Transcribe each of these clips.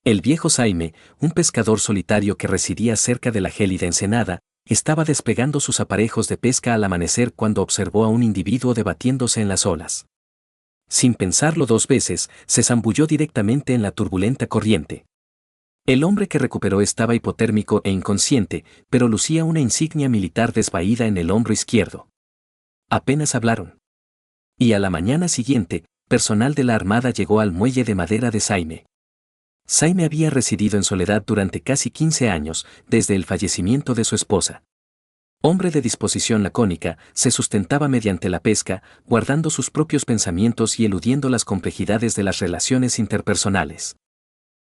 El viejo Saime, un pescador solitario que residía cerca de la gélida ensenada, estaba despegando sus aparejos de pesca al amanecer cuando observó a un individuo debatiéndose en las olas. Sin pensarlo dos veces, se zambulló directamente en la turbulenta corriente. El hombre que recuperó estaba hipotérmico e inconsciente, pero lucía una insignia militar desvaída en el hombro izquierdo. Apenas hablaron. Y a la mañana siguiente, personal de la Armada llegó al muelle de madera de Saime. Saime había residido en soledad durante casi 15 años, desde el fallecimiento de su esposa. Hombre de disposición lacónica, se sustentaba mediante la pesca, guardando sus propios pensamientos y eludiendo las complejidades de las relaciones interpersonales.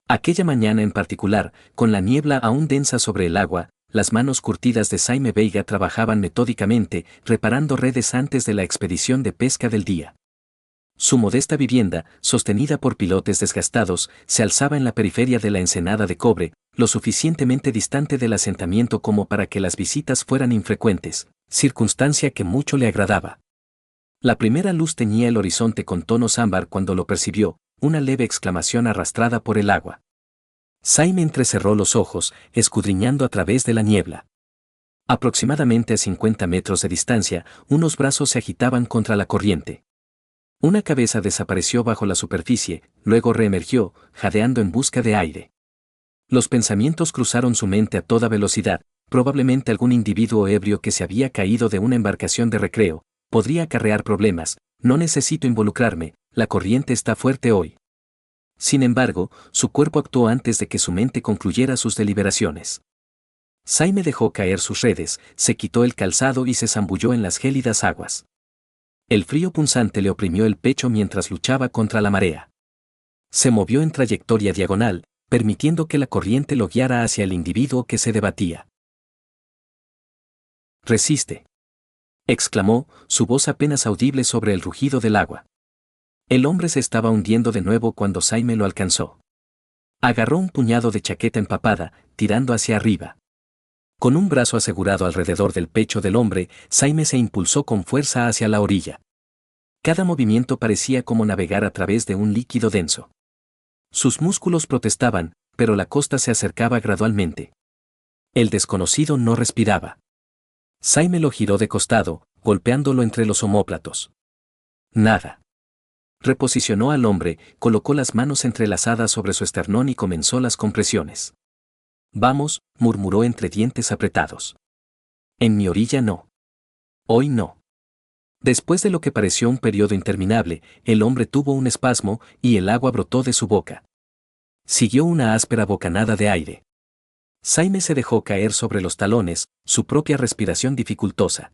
Aquella mañana en particular, con la niebla aún densa sobre el agua, las manos curtidas de Saime Veiga trabajaban metódicamente, reparando redes antes de la expedición de pesca del día. Su modesta vivienda, sostenida por pilotes desgastados, se alzaba en la periferia de la ensenada de cobre, lo suficientemente distante del asentamiento como para que las visitas fueran infrecuentes, circunstancia que mucho le agradaba. La primera luz teñía el horizonte con tonos ámbar cuando lo percibió, una leve exclamación arrastrada por el agua. Saime entrecerró los ojos, escudriñando a través de la niebla. Aproximadamente a 50 metros de distancia, unos brazos se agitaban contra la corriente. Una cabeza desapareció bajo la superficie, luego reemergió, jadeando en busca de aire. Los pensamientos cruzaron su mente a toda velocidad, probablemente algún individuo ebrio que se había caído de una embarcación de recreo, podría acarrear problemas, no necesito involucrarme, la corriente está fuerte hoy. Sin embargo, su cuerpo actuó antes de que su mente concluyera sus deliberaciones. Saime dejó caer sus redes, se quitó el calzado y se zambulló en las gélidas aguas. El frío punzante le oprimió el pecho mientras luchaba contra la marea. Se movió en trayectoria diagonal, permitiendo que la corriente lo guiara hacia el individuo que se debatía. «Resiste», exclamó, su voz apenas audible sobre el rugido del agua. El hombre se estaba hundiendo de nuevo cuando Saime lo alcanzó. Agarró un puñado de chaqueta empapada, tirando hacia arriba. Con un brazo asegurado alrededor del pecho del hombre, Saime se impulsó con fuerza hacia la orilla. Cada movimiento parecía como navegar a través de un líquido denso. Sus músculos protestaban, pero la costa se acercaba gradualmente. El desconocido no respiraba. Saime lo giró de costado, golpeándolo entre los omóplatos. Nada. Reposicionó al hombre, colocó las manos entrelazadas sobre su esternón y comenzó las compresiones. «Vamos», murmuró entre dientes apretados. «En mi orilla no. Hoy no». Después de lo que pareció un periodo interminable, el hombre tuvo un espasmo y el agua brotó de su boca. Siguió una áspera bocanada de aire. Saime se dejó caer sobre los talones, su propia respiración dificultosa.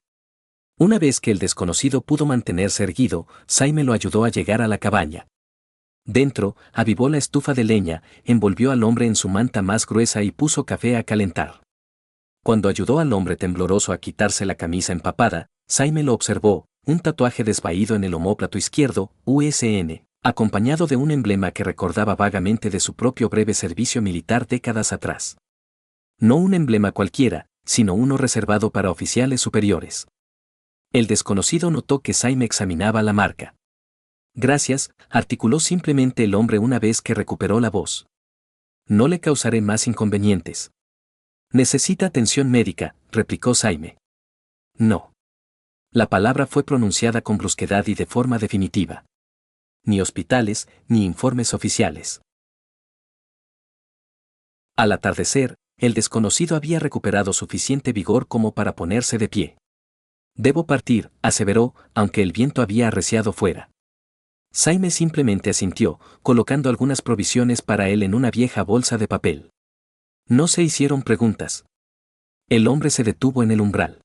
Una vez que el desconocido pudo mantenerse erguido, Saime lo ayudó a llegar a la cabaña. Dentro, avivó la estufa de leña, envolvió al hombre en su manta más gruesa y puso café a calentar. Cuando ayudó al hombre tembloroso a quitarse la camisa empapada, Saime lo observó, un tatuaje desvaído en el omóplato izquierdo, USN, acompañado de un emblema que recordaba vagamente de su propio breve servicio militar décadas atrás. No un emblema cualquiera, sino uno reservado para oficiales superiores. El desconocido notó que Saime examinaba la marca. «Gracias», articuló simplemente el hombre una vez que recuperó la voz. «No le causaré más inconvenientes». «Necesita atención médica», replicó Saime. «No». La palabra fue pronunciada con brusquedad y de forma definitiva. Ni hospitales, ni informes oficiales. Al atardecer, el desconocido había recuperado suficiente vigor como para ponerse de pie. «Debo partir», aseveró, aunque el viento había arreciado fuera. Saime simplemente asintió, colocando algunas provisiones para él en una vieja bolsa de papel. No se hicieron preguntas. El hombre se detuvo en el umbral.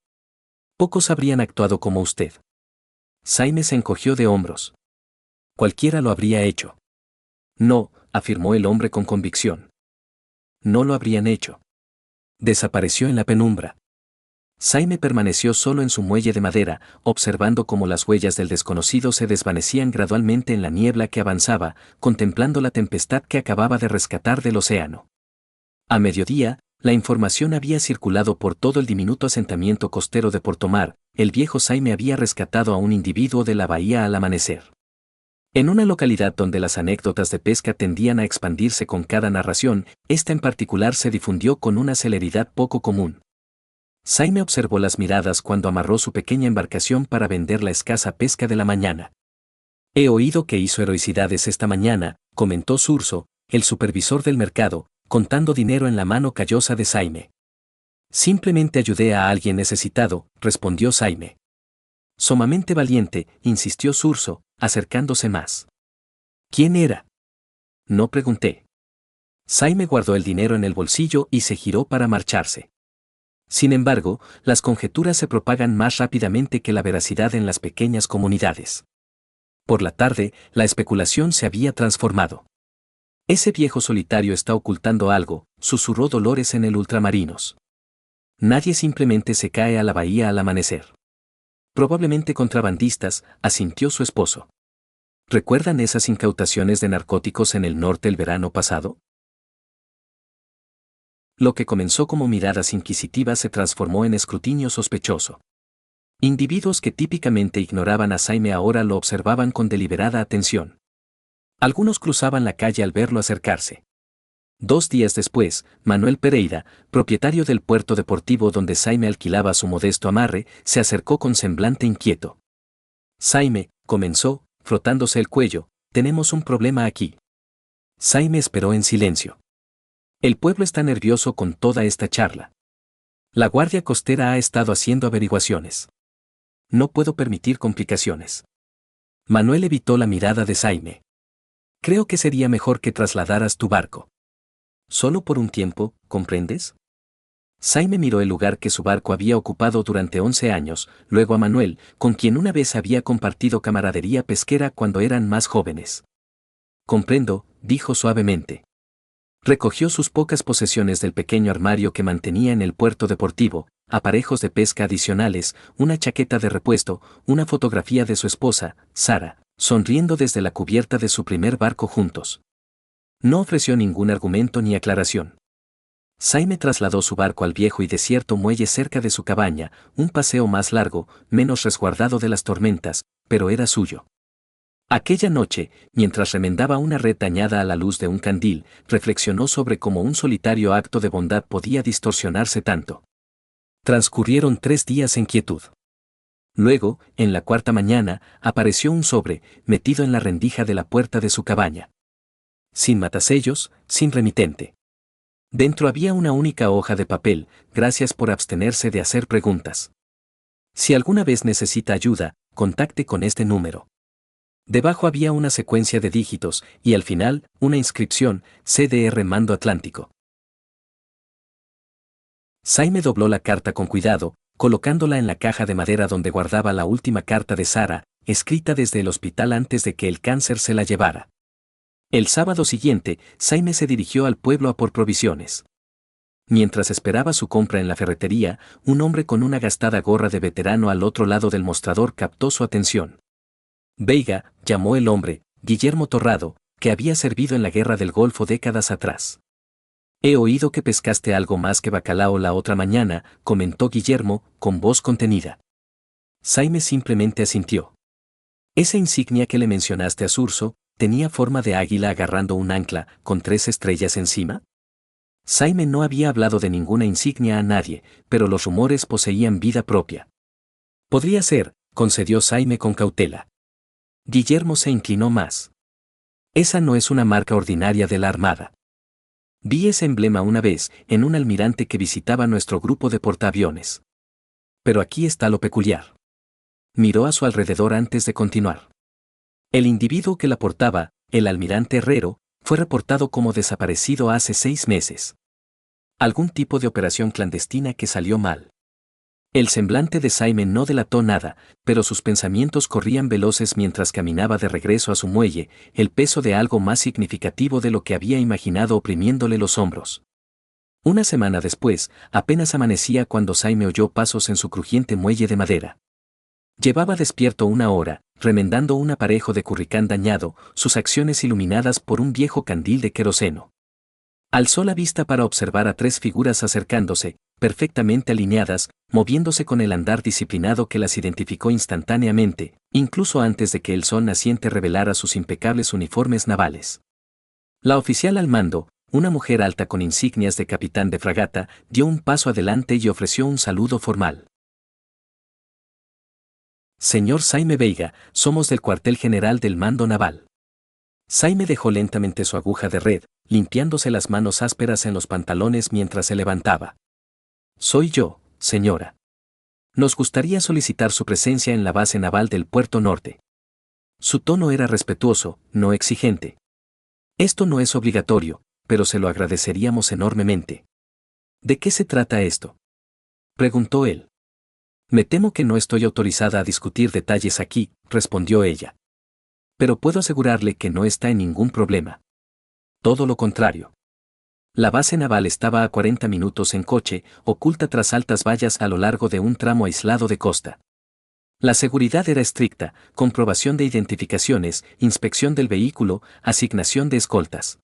«Pocos habrían actuado como usted». Saime se encogió de hombros. «Cualquiera lo habría hecho». «No», afirmó el hombre con convicción. «No lo habrían hecho». Desapareció en la penumbra. Saime permaneció solo en su muelle de madera, observando cómo las huellas del desconocido se desvanecían gradualmente en la niebla que avanzaba, contemplando la tempestad que acababa de rescatar del océano. A mediodía, la información había circulado por todo el diminuto asentamiento costero de Portomar. El viejo Saime había rescatado a un individuo de la bahía al amanecer. En una localidad donde las anécdotas de pesca tendían a expandirse con cada narración, esta en particular se difundió con una celeridad poco común. Saime observó las miradas cuando amarró su pequeña embarcación para vender la escasa pesca de la mañana. He oído que hizo heroicidades esta mañana, comentó Surso, el supervisor del mercado, contando dinero en la mano callosa de Saime. Simplemente ayudé a alguien necesitado, respondió Saime. Sumamente valiente, insistió Surso, acercándose más. ¿Quién era? No pregunté. Saime guardó el dinero en el bolsillo y se giró para marcharse. Sin embargo, las conjeturas se propagan más rápidamente que la veracidad en las pequeñas comunidades. Por la tarde, la especulación se había transformado. Ese viejo solitario está ocultando algo, susurró Dolores en el Ultramarinos. Nadie simplemente se cae a la bahía al amanecer. Probablemente contrabandistas, asintió su esposo. ¿Recuerdan esas incautaciones de narcóticos en el norte el verano pasado? Lo que comenzó como miradas inquisitivas se transformó en escrutinio sospechoso. Individuos que típicamente ignoraban a Saime ahora lo observaban con deliberada atención. Algunos cruzaban la calle al verlo acercarse. 2 días después, Manuel Pereira, propietario del puerto deportivo donde Saime alquilaba su modesto amarre, se acercó con semblante inquieto. Saime, comenzó, frotándose el cuello, tenemos un problema aquí. Saime esperó en silencio. El pueblo está nervioso con toda esta charla. La Guardia Costera ha estado haciendo averiguaciones. No puedo permitir complicaciones. Manuel evitó la mirada de Saime. Creo que sería mejor que trasladaras tu barco. Solo por un tiempo, ¿comprendes? Saime miró el lugar que su barco había ocupado durante 11 años, luego a Manuel, con quien una vez había compartido camaradería pesquera cuando eran más jóvenes. Comprendo, dijo suavemente. Recogió sus pocas posesiones del pequeño armario que mantenía en el puerto deportivo, aparejos de pesca adicionales, una chaqueta de repuesto, una fotografía de su esposa, Sara, sonriendo desde la cubierta de su primer barco juntos. No ofreció ningún argumento ni aclaración. Saime trasladó su barco al viejo y desierto muelle cerca de su cabaña, un paseo más largo, menos resguardado de las tormentas, pero era suyo. Aquella noche, mientras remendaba una red dañada a la luz de un candil, reflexionó sobre cómo un solitario acto de bondad podía distorsionarse tanto. Transcurrieron 3 días en quietud. Luego, en la cuarta mañana, apareció un sobre, metido en la rendija de la puerta de su cabaña. Sin matasellos, sin remitente. Dentro había una única hoja de papel, gracias por abstenerse de hacer preguntas. Si alguna vez necesita ayuda, contacte con este número. Debajo había una secuencia de dígitos, y al final, una inscripción, CDR Mando Atlántico. Saime dobló la carta con cuidado, colocándola en la caja de madera donde guardaba la última carta de Sara, escrita desde el hospital antes de que el cáncer se la llevara. El sábado siguiente, Saime se dirigió al pueblo a por provisiones. Mientras esperaba su compra en la ferretería, un hombre con una gastada gorra de veterano al otro lado del mostrador captó su atención. Veiga, llamó el hombre, Guillermo Torrado, que había servido en la guerra del Golfo décadas atrás. He oído que pescaste algo más que bacalao la otra mañana, comentó Guillermo, con voz contenida. Saime simplemente asintió. Esa insignia que le mencionaste a Surso, ¿tenía forma de águila agarrando un ancla, con 3 estrellas encima? Saime no había hablado de ninguna insignia a nadie, pero los rumores poseían vida propia. Podría ser, concedió Saime con cautela. Guillermo se inclinó más. Esa no es una marca ordinaria de la Armada. Vi ese emblema una vez, en un almirante que visitaba nuestro grupo de portaaviones. Pero aquí está lo peculiar. Miró a su alrededor antes de continuar. El individuo que la portaba, el almirante Herrero, fue reportado como desaparecido hace 6 meses. Algún tipo de operación clandestina que salió mal. El semblante de Saime no delató nada, pero sus pensamientos corrían veloces mientras caminaba de regreso a su muelle, el peso de algo más significativo de lo que había imaginado oprimiéndole los hombros. Una semana después, apenas amanecía cuando Saime oyó pasos en su crujiente muelle de madera. Llevaba despierto 1 hora, remendando un aparejo de curricán dañado, sus acciones iluminadas por un viejo candil de queroseno. Alzó la vista para observar a 3 figuras acercándose, perfectamente alineadas, moviéndose con el andar disciplinado que las identificó instantáneamente, incluso antes de que el sol naciente revelara sus impecables uniformes navales. La oficial al mando, una mujer alta con insignias de capitán de fragata, dio un paso adelante y ofreció un saludo formal. Señor Jaime Veiga, somos del cuartel general del mando naval. Jaime dejó lentamente su aguja de red, limpiándose las manos ásperas en los pantalones mientras se levantaba. Soy yo, señora. Nos gustaría solicitar su presencia en la base naval del Puerto Norte. Su tono era respetuoso, no exigente. Esto no es obligatorio, pero se lo agradeceríamos enormemente. ¿De qué se trata esto?, preguntó él. Me temo que no estoy autorizada a discutir detalles aquí, respondió ella. Pero puedo asegurarle que no está en ningún problema. Todo lo contrario. La base naval estaba a 40 minutos en coche, oculta tras altas vallas a lo largo de un tramo aislado de costa. La seguridad era estricta, comprobación de identificaciones, inspección del vehículo, asignación de escoltas.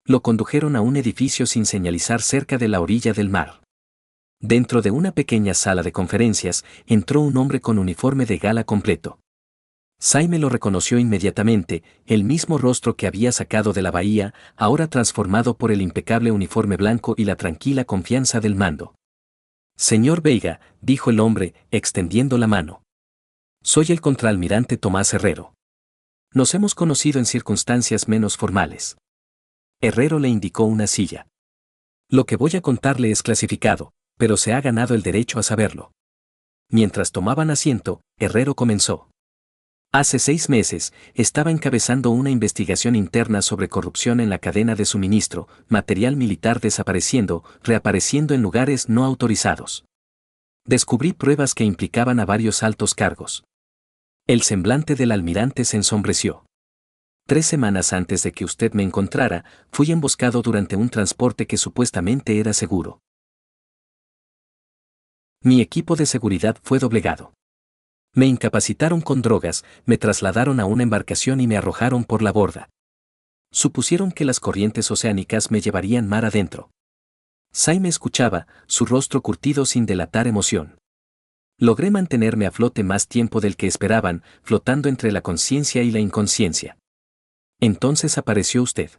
Lo condujeron a un edificio sin señalizar cerca de la orilla del mar. Dentro de una pequeña sala de conferencias, entró un hombre con uniforme de gala completo. Jaime lo reconoció inmediatamente, el mismo rostro que había sacado de la bahía, ahora transformado por el impecable uniforme blanco y la tranquila confianza del mando. Señor Veiga, dijo el hombre, extendiendo la mano. Soy el contraalmirante Tomás Herrero. Nos hemos conocido en circunstancias menos formales. Herrero le indicó una silla. Lo que voy a contarle es clasificado, pero se ha ganado el derecho a saberlo. Mientras tomaban asiento, Herrero comenzó. Hace 6 meses, estaba encabezando una investigación interna sobre corrupción en la cadena de suministro, material militar desapareciendo, reapareciendo en lugares no autorizados. Descubrí pruebas que implicaban a varios altos cargos. El semblante del almirante se ensombreció. 3 semanas antes de que usted me encontrara, fui emboscado durante un transporte que supuestamente era seguro. Mi equipo de seguridad fue doblegado. Me incapacitaron con drogas, me trasladaron a una embarcación y me arrojaron por la borda. Supusieron que las corrientes oceánicas me llevarían mar adentro. Jaime escuchaba, su rostro curtido sin delatar emoción. Logré mantenerme a flote más tiempo del que esperaban, flotando entre la conciencia y la inconsciencia. Entonces apareció usted.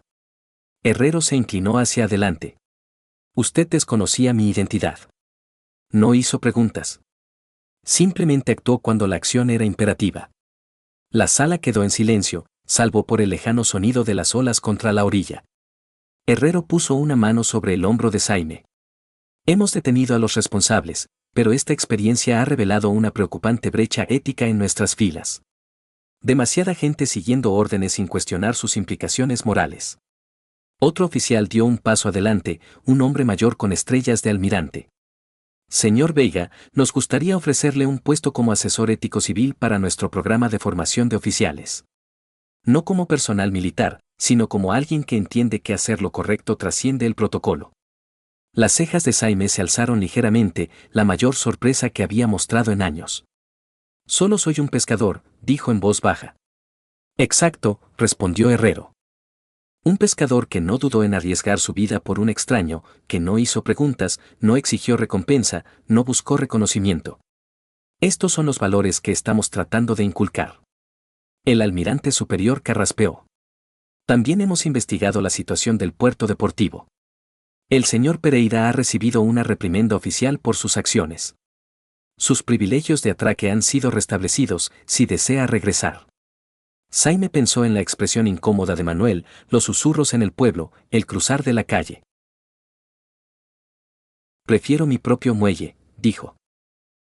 Herrero se inclinó hacia adelante. Usted desconocía mi identidad. No hizo preguntas. Simplemente actuó cuando la acción era imperativa. La sala quedó en silencio, salvo por el lejano sonido de las olas contra la orilla. Herrero puso una mano sobre el hombro de Jaime. Hemos detenido a los responsables, pero esta experiencia ha revelado una preocupante brecha ética en nuestras filas. Demasiada gente siguiendo órdenes sin cuestionar sus implicaciones morales. Otro oficial dio un paso adelante, un hombre mayor con estrellas de almirante. Señor Veiga, nos gustaría ofrecerle un puesto como asesor ético civil para nuestro programa de formación de oficiales. No como personal militar, sino como alguien que entiende que hacer lo correcto trasciende el protocolo. Las cejas de Jaime se alzaron ligeramente, la mayor sorpresa que había mostrado en años. Solo soy un pescador, dijo en voz baja. Exacto, respondió Herrero. Un pescador que no dudó en arriesgar su vida por un extraño, que no hizo preguntas, no exigió recompensa, no buscó reconocimiento. Estos son los valores que estamos tratando de inculcar. El almirante superior carraspeó. También hemos investigado la situación del puerto deportivo. El señor Pereira ha recibido una reprimenda oficial por sus acciones. Sus privilegios de atraque han sido restablecidos si desea regresar. Jaime pensó en la expresión incómoda de Manuel, los susurros en el pueblo, el cruzar de la calle. Prefiero mi propio muelle, dijo.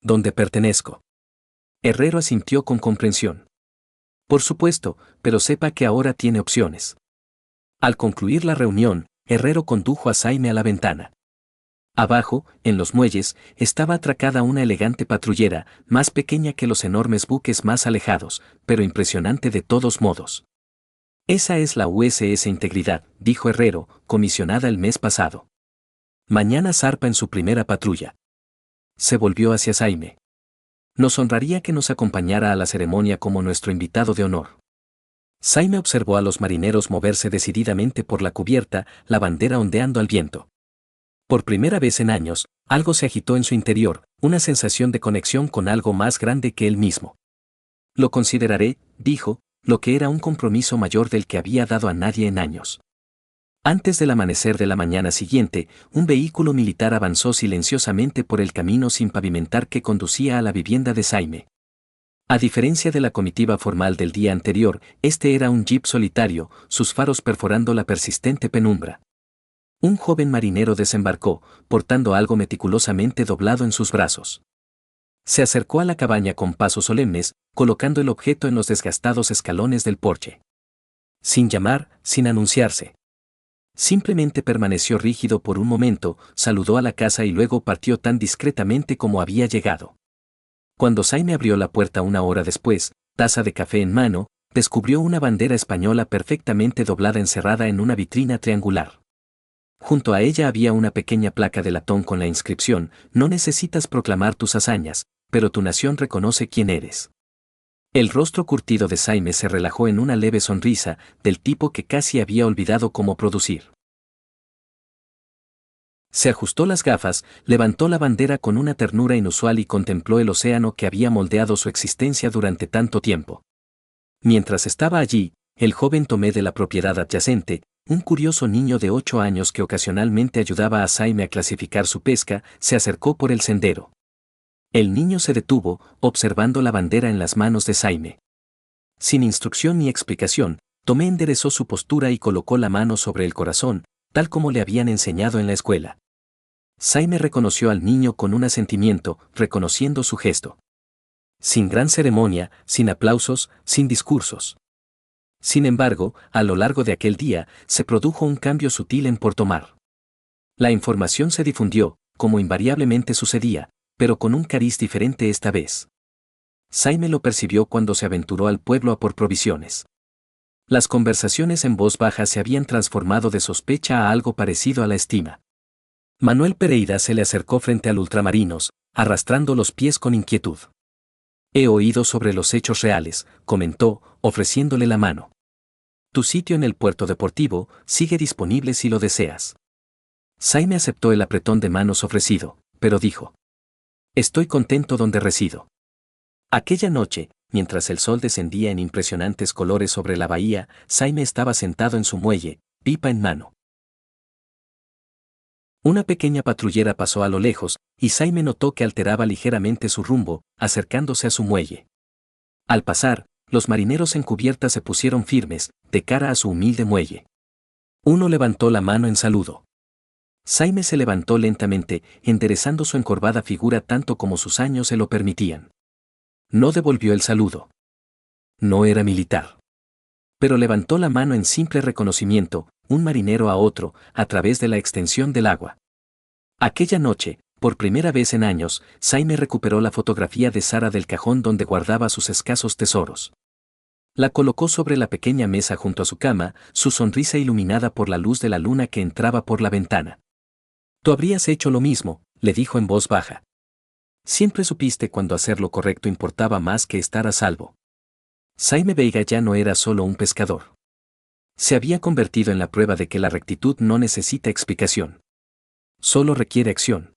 Donde pertenezco. Herrero asintió con comprensión. Por supuesto, pero sepa que ahora tiene opciones. Al concluir la reunión, Herrero condujo a Jaime a la ventana. Abajo, en los muelles, estaba atracada una elegante patrullera, más pequeña que los enormes buques más alejados, pero impresionante de todos modos. Esa es la USS Integridad, dijo Herrero, comisionada el mes pasado. Mañana zarpa en su primera patrulla. Se volvió hacia Jaime. Nos honraría que nos acompañara a la ceremonia como nuestro invitado de honor. Jaime observó a los marineros moverse decididamente por la cubierta, la bandera ondeando al viento. Por primera vez en años, Algo se agitó en su interior, una sensación de conexión con algo más grande que él mismo. Lo consideraré, dijo, lo que era un compromiso mayor del que había dado a nadie en años. Antes del amanecer de la mañana siguiente, un vehículo militar avanzó silenciosamente por el camino sin pavimentar que conducía a la vivienda de Jaime. A diferencia de la comitiva formal del día anterior, este era un jeep solitario, sus faros perforando la persistente penumbra. Un joven marinero desembarcó, portando algo meticulosamente doblado en sus brazos. Se acercó a la cabaña con pasos solemnes, colocando el objeto en los desgastados escalones del porche. Sin llamar, sin anunciarse. Simplemente permaneció rígido por un momento, saludó a la casa y luego partió tan discretamente como había llegado. Cuando Jaime abrió la puerta una hora después, taza de café en mano, descubrió una bandera española perfectamente doblada encerrada en una vitrina triangular. Junto a ella había una pequeña placa de latón con la inscripción: no necesitas proclamar tus hazañas, pero tu nación reconoce quién eres. El rostro curtido de Jaime se relajó en una leve sonrisa, del tipo que casi había olvidado cómo producir. Se ajustó las gafas, levantó la bandera con una ternura inusual y contempló el océano que había moldeado su existencia durante tanto tiempo. Mientras estaba allí, el joven Tomé de la propiedad adyacente, un curioso niño de 8 años que ocasionalmente ayudaba a Jaime a clasificar su pesca, se acercó por el sendero. El niño se detuvo, observando la bandera en las manos de Jaime. Sin instrucción ni explicación, Tomé enderezó su postura y colocó la mano sobre el corazón, tal como le habían enseñado en la escuela. Jaime reconoció al niño con un asentimiento, reconociendo su gesto. Sin gran ceremonia, sin aplausos, sin discursos. Sin embargo, a lo largo de aquel día, se produjo un cambio sutil en Puerto Mar. La información se difundió, como invariablemente sucedía, pero con un cariz diferente esta vez. Jaime lo percibió cuando se aventuró al pueblo a por provisiones. Las conversaciones en voz baja se habían transformado de sospecha a algo parecido a la estima. Manuel Pereira se le acercó frente al ultramarinos, arrastrando los pies con inquietud. He oído sobre los hechos reales, comentó, ofreciéndole la mano. Tu sitio en el puerto deportivo sigue disponible si lo deseas. Jaime aceptó el apretón de manos ofrecido, pero dijo: estoy contento donde resido. Aquella noche, mientras el sol descendía en impresionantes colores sobre la bahía, Jaime estaba sentado en su muelle, pipa en mano. Una pequeña patrullera pasó a lo lejos, y Jaime notó que alteraba ligeramente su rumbo, acercándose a su muelle. Al pasar, los marineros en cubierta se pusieron firmes, de cara a su humilde muelle. Uno levantó la mano en saludo. Jaime se levantó lentamente, enderezando su encorvada figura tanto como sus años se lo permitían. No devolvió el saludo. No era militar. Pero levantó la mano en simple reconocimiento, un marinero a otro, a través de la extensión del agua. Aquella noche, por primera vez en años, Jaime recuperó la fotografía de Sara del cajón donde guardaba sus escasos tesoros. La colocó sobre la pequeña mesa junto a su cama, su sonrisa iluminada por la luz de la luna que entraba por la ventana. Tú habrías hecho lo mismo, le dijo en voz baja. Siempre supiste cuando hacer lo correcto importaba más que estar a salvo. Jaime Veiga ya no era solo un pescador. Se había convertido en la prueba de que la rectitud no necesita explicación. Solo requiere acción.